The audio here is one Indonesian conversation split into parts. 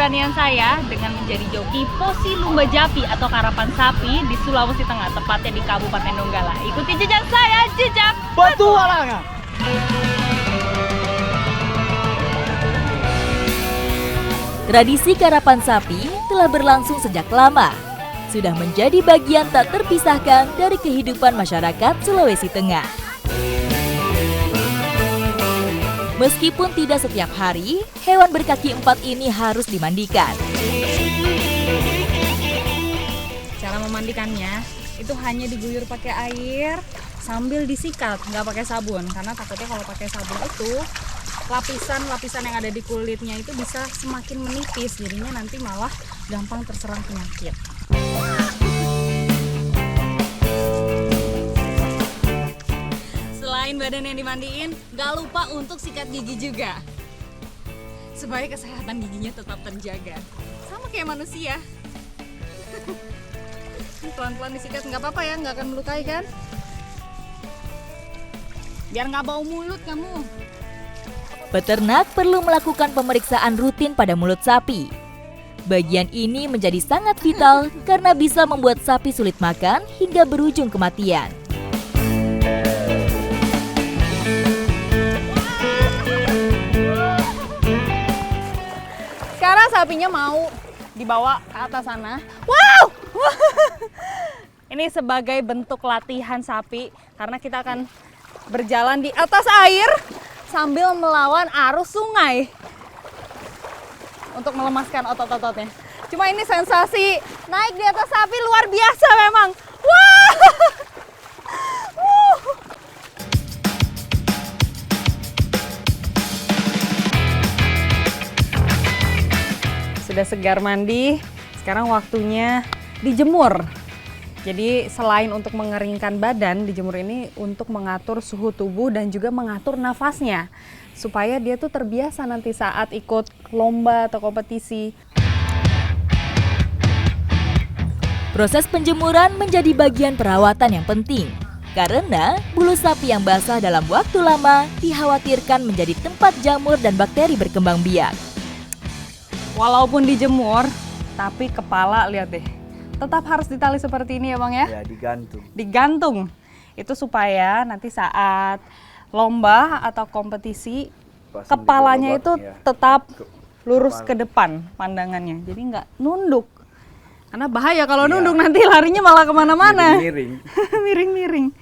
keberanian saya dengan menjadi joki Posi Lumba Japi atau karapan sapi di Sulawesi Tengah, tepatnya di Kabupaten Donggala. Ikuti jejak saya, jejak petualangan. Tradisi karapan sapi telah berlangsung sejak lama. Sudah menjadi bagian tak terpisahkan dari kehidupan masyarakat Sulawesi Tengah. Meskipun tidak setiap hari, hewan berkaki 4 ini harus dimandikan. Cara memandikannya itu hanya diguyur pakai air sambil disikat, nggak pakai sabun. Karena takutnya kalau pakai sabun itu lapisan-lapisan yang ada di kulitnya itu bisa semakin menipis. Jadinya nanti malah gampang terserang penyakit. Selain badan yang dimandiin, gak lupa untuk sikat gigi juga supaya kesehatan giginya tetap terjaga. Sama kayak manusia. Pelan-pelan disikat, nggak apa-apa ya, nggak akan melukai kan? Biar nggak bau mulut kamu. Peternak perlu melakukan pemeriksaan rutin pada mulut sapi. Bagian ini menjadi sangat vital karena bisa membuat sapi sulit makan hingga berujung kematian. Sekarang sapinya mau dibawa ke atas sana. Wow! Ini sebagai bentuk latihan sapi karena kita akan berjalan di atas air sambil melawan arus sungai untuk melemaskan otot-ototnya. Cuma ini sensasi naik di atas sapi luar biasa memang. Wow! Sudah segar mandi, sekarang waktunya dijemur. Jadi selain untuk mengeringkan badan, dijemur ini untuk mengatur suhu tubuh dan juga mengatur nafasnya. Supaya dia tuh terbiasa nanti saat ikut lomba atau kompetisi. Proses penjemuran menjadi bagian perawatan yang penting. Karena bulu sapi yang basah dalam waktu lama dikhawatirkan menjadi tempat jamur dan bakteri berkembang biak. Walaupun dijemur, tapi kepala lihat deh, tetap harus ditali seperti ini ya Bang ya? Ya, digantung. Digantung. Itu supaya nanti saat lomba atau kompetisi, Pasang kepalanya di itu bawah, ya. tetap lurus ke depan pandangannya. Jadi nggak nunduk. Karena bahaya kalau Iya. nunduk nanti larinya malah kemana-mana. Miring. Miring-miring.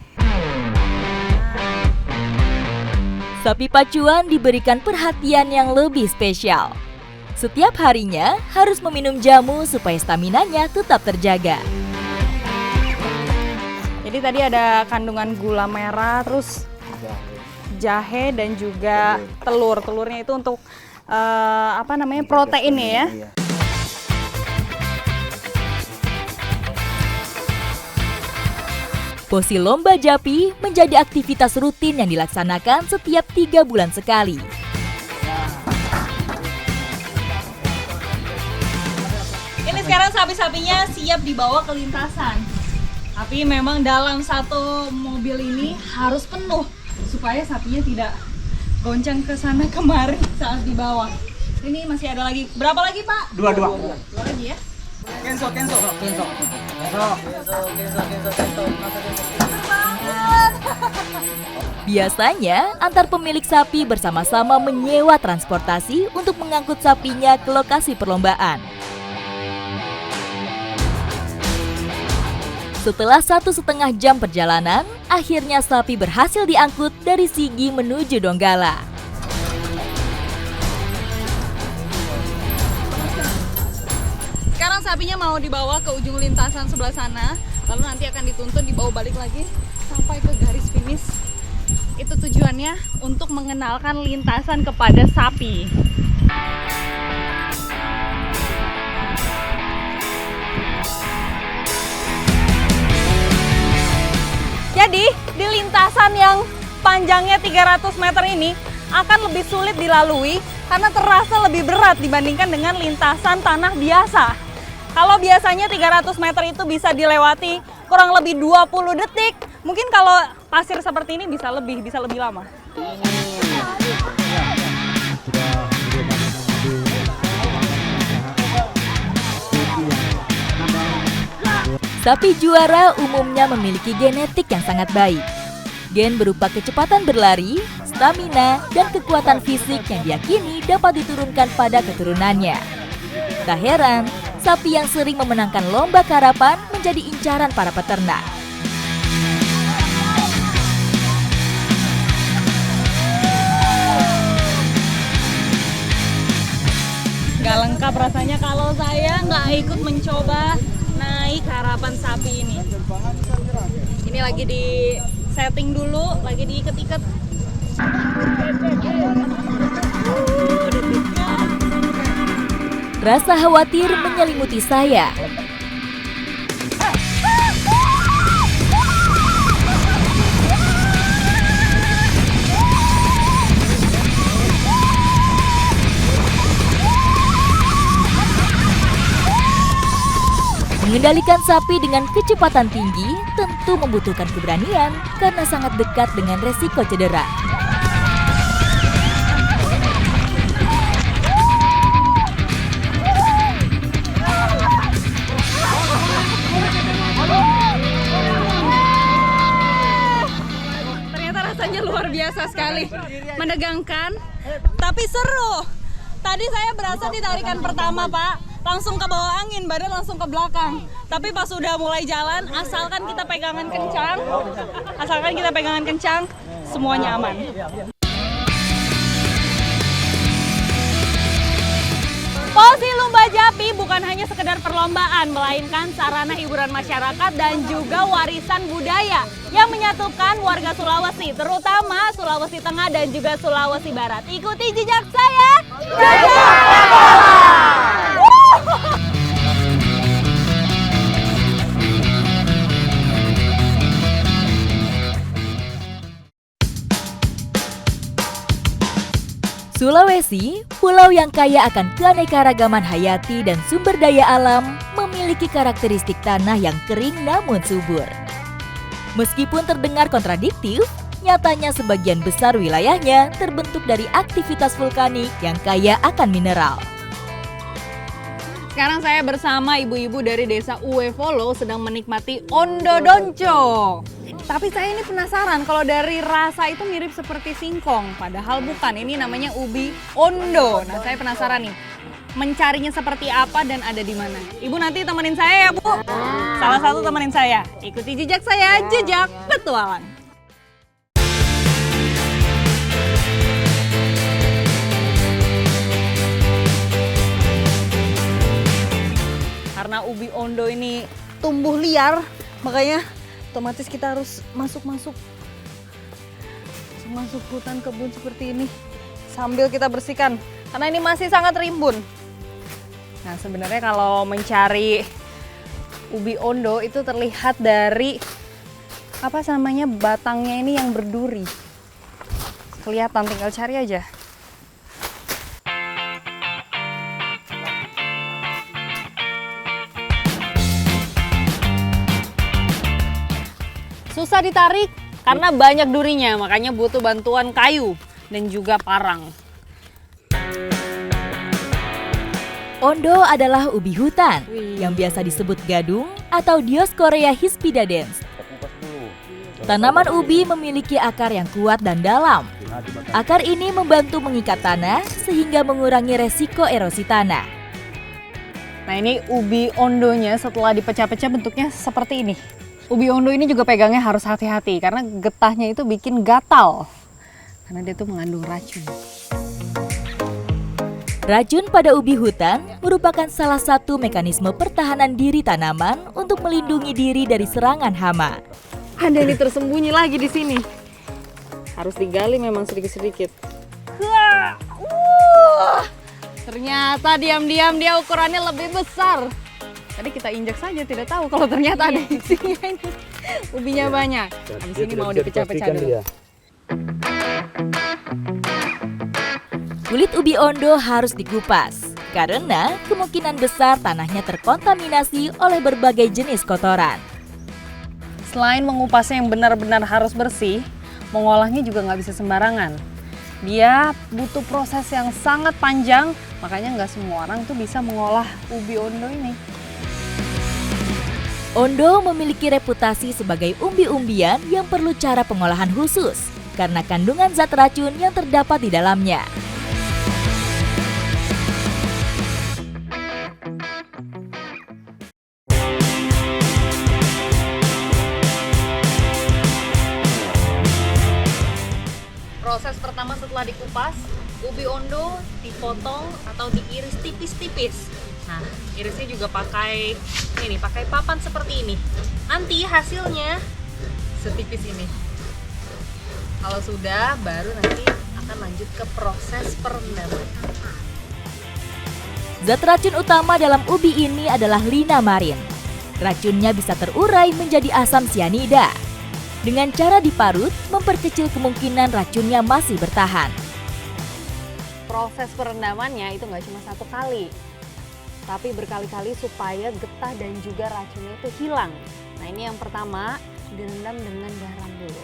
Sapi pacuan diberikan perhatian yang lebih spesial. Setiap harinya harus meminum jamu supaya staminanya tetap terjaga. Jadi tadi ada kandungan gula merah, terus jahe dan juga telur. Telurnya itu untuk protein ya. Iya. Posi Lomba Japi menjadi aktivitas rutin yang dilaksanakan setiap 3 bulan sekali. Ini sekarang sapi-sapinya siap dibawa ke lintasan. Tapi memang dalam satu mobil ini harus penuh supaya sapinya tidak goncang ke sana kemari saat dibawa. Ini masih ada lagi. Berapa lagi, Pak? Dua. Dua lagi ya. Kenso. Biasanya, antar pemilik sapi bersama-sama menyewa transportasi untuk mengangkut sapinya ke lokasi perlombaan. Setelah 1,5 jam perjalanan, akhirnya sapi berhasil diangkut dari Sigi menuju Donggala. Sekarang sapinya mau dibawa ke ujung lintasan sebelah sana, lalu nanti akan dituntun dibawa balik lagi sampai ke garis finish. Itu tujuannya untuk mengenalkan lintasan kepada sapi. Jadi di lintasan yang panjangnya 300 meter ini akan lebih sulit dilalui karena terasa lebih berat dibandingkan dengan lintasan tanah biasa. Kalau biasanya 300 meter itu bisa dilewati kurang lebih 20 detik, mungkin kalau pasir seperti ini bisa lebih lama. Sapi juara umumnya memiliki genetik yang sangat baik. Gen berupa kecepatan berlari, stamina, dan kekuatan fisik yang diyakini dapat diturunkan pada keturunannya. Tak heran, sapi yang sering memenangkan lomba karapan menjadi incaran para peternak. Gak lengkap rasanya kalau saya nggak ikut mencoba naik harapan sapi ini. Ini lagi di setting dulu, lagi diikat-ikat. Rasa khawatir menyelimuti saya. Mengendalikan sapi dengan kecepatan tinggi tentu membutuhkan keberanian karena sangat dekat dengan resiko cedera. Ternyata rasanya luar biasa sekali, menegangkan, tapi seru. Tadi saya berasa di tarikan pertama, Pak. Langsung ke bawah angin, badan langsung ke belakang. Tapi pas sudah mulai jalan, asalkan kita pegangan kencang, semuanya aman. Posi Lumba Japi bukan hanya sekedar perlombaan, melainkan sarana hiburan masyarakat dan juga warisan budaya yang menyatukan warga Sulawesi, terutama Sulawesi Tengah dan juga Sulawesi Barat. Ikuti jejak saya, Jejak Pakola! Sulawesi, pulau yang kaya akan keanekaragaman hayati dan sumber daya alam, memiliki karakteristik tanah yang kering namun subur. Meskipun terdengar kontradiktif, nyatanya sebagian besar wilayahnya terbentuk dari aktivitas vulkanik yang kaya akan mineral. Sekarang saya bersama ibu-ibu dari desa Uwevolo sedang menikmati Ondo Donco. Tapi saya ini penasaran, kalau dari rasa itu mirip seperti singkong, padahal bukan, ini namanya ubi ondo. Nah, saya penasaran nih, mencarinya seperti apa dan ada di mana. Ibu nanti temenin saya ya, Bu. Salah satu temenin saya. Ikuti jejak saya, Jejak Petualang. Karena ubi ondo ini tumbuh liar, makanya otomatis kita harus masuk hutan kebun seperti ini sambil kita bersihkan karena ini masih sangat rimbun. Nah, sebenarnya kalau mencari ubi ondo itu terlihat dari batangnya ini yang berduri. Kelihatan, tinggal cari aja. Susah ditarik karena banyak durinya, makanya butuh bantuan kayu dan juga parang. Ondo adalah ubi hutan yang biasa disebut gadung atau Dioscorea hispidadens. Tanaman ubi memiliki akar yang kuat dan dalam. Akar ini membantu mengikat tanah sehingga mengurangi resiko erosi tanah. Nah, ini ubi ondonya setelah dipecah-pecah bentuknya seperti ini. Ubi ondo ini juga pegangnya harus hati-hati karena getahnya itu bikin gatal. Karena dia tuh mengandung racun. Racun pada ubi hutan merupakan salah satu mekanisme pertahanan diri tanaman untuk melindungi diri dari serangan hama. Ada ini tersembunyi lagi di sini. Harus digali memang sedikit-sedikit. Ternyata diam-diam dia ukurannya lebih besar. Tadi kita injak saja, tidak tahu kalau ternyata ada isinya ini. Ubinya banyak. Habis ini mau dipecah-pecah dulu. Kulit ubi ondo harus dikupas, karena kemungkinan besar tanahnya terkontaminasi oleh berbagai jenis kotoran. Selain mengupasnya yang benar-benar harus bersih, mengolahnya juga nggak bisa sembarangan. Dia butuh proses yang sangat panjang, makanya nggak semua orang tuh bisa mengolah ubi ondo ini. Ondo memiliki reputasi sebagai umbi-umbian yang perlu cara pengolahan khusus karena kandungan zat racun yang terdapat di dalamnya. Proses pertama setelah dikupas, ubi ondo dipotong atau diiris tipis-tipis. Nah, irisnya juga pakai papan seperti ini. Nanti hasilnya setipis ini. Kalau sudah, baru nanti akan lanjut ke proses perendaman. Zat racun utama dalam ubi ini adalah linamarin. Racunnya bisa terurai menjadi asam sianida. Dengan cara diparut, memperkecil kemungkinan racunnya masih bertahan. Proses perendamannya itu nggak cuma satu kali, tapi berkali-kali supaya getah dan juga racunnya itu hilang. Nah, ini yang pertama, direndam dengan garam dulu.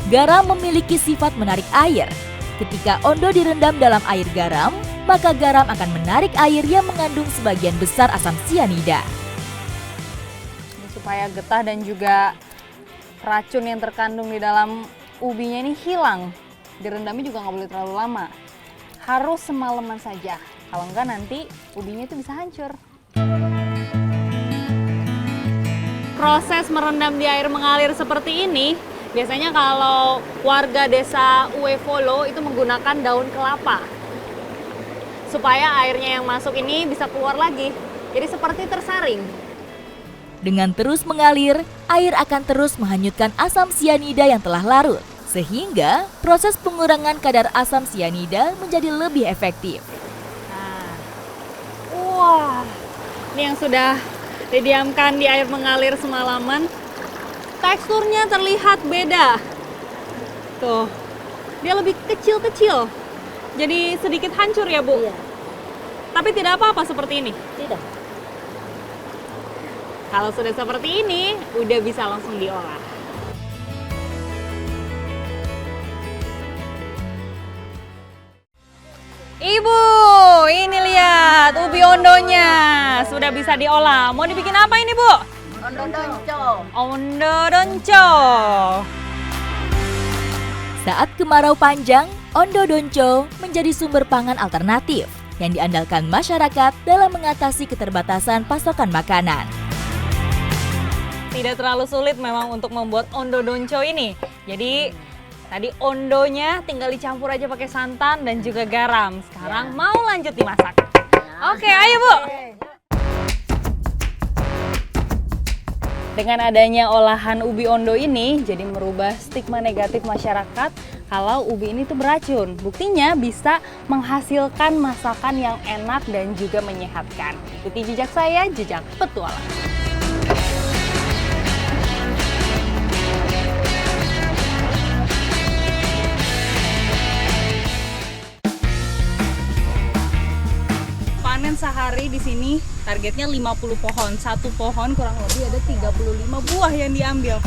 Garam memiliki sifat menarik air. Ketika ondo direndam dalam air garam, maka garam akan menarik air yang mengandung sebagian besar asam sianida. Ini supaya getah dan juga racun yang terkandung di dalam ubinya ini hilang. Direndamnya juga nggak boleh terlalu lama. Harus semalaman saja. Kalau enggak nanti ubinya itu bisa hancur. Proses merendam di air mengalir seperti ini, biasanya kalau warga desa Uevolo itu menggunakan daun kelapa. Supaya airnya yang masuk ini bisa keluar lagi. Jadi seperti tersaring. Dengan terus mengalir, air akan terus menghanyutkan asam sianida yang telah larut. Sehingga proses pengurangan kadar asam sianida menjadi lebih efektif. Wah, ini yang sudah didiamkan di air mengalir semalaman, teksturnya terlihat beda. Tuh, dia lebih kecil-kecil, jadi sedikit hancur ya, Bu? Iya. Tapi tidak apa-apa seperti ini? Tidak. Kalau sudah seperti ini, udah bisa langsung diolah. Ibu, ini lihat ubi ondonya sudah bisa diolah. Mau dibikin apa ini, Bu? Ondo donco. Ondo donco. Saat kemarau panjang, ondo donco menjadi sumber pangan alternatif yang diandalkan masyarakat dalam mengatasi keterbatasan pasokan makanan. Tidak terlalu sulit memang untuk membuat ondo donco ini. Jadi tadi ondonya tinggal dicampur aja pakai santan dan juga garam. Sekarang mau lanjut dimasak. Oke, ayo Bu. Dengan adanya olahan ubi ondo ini, jadi merubah stigma negatif masyarakat kalau ubi ini tuh beracun. Buktinya bisa menghasilkan masakan yang enak dan juga menyehatkan. Ikuti jejak saya, jejak petualang. Panen sehari di sini targetnya 50 pohon. Satu pohon kurang lebih ada 35 buah yang diambil.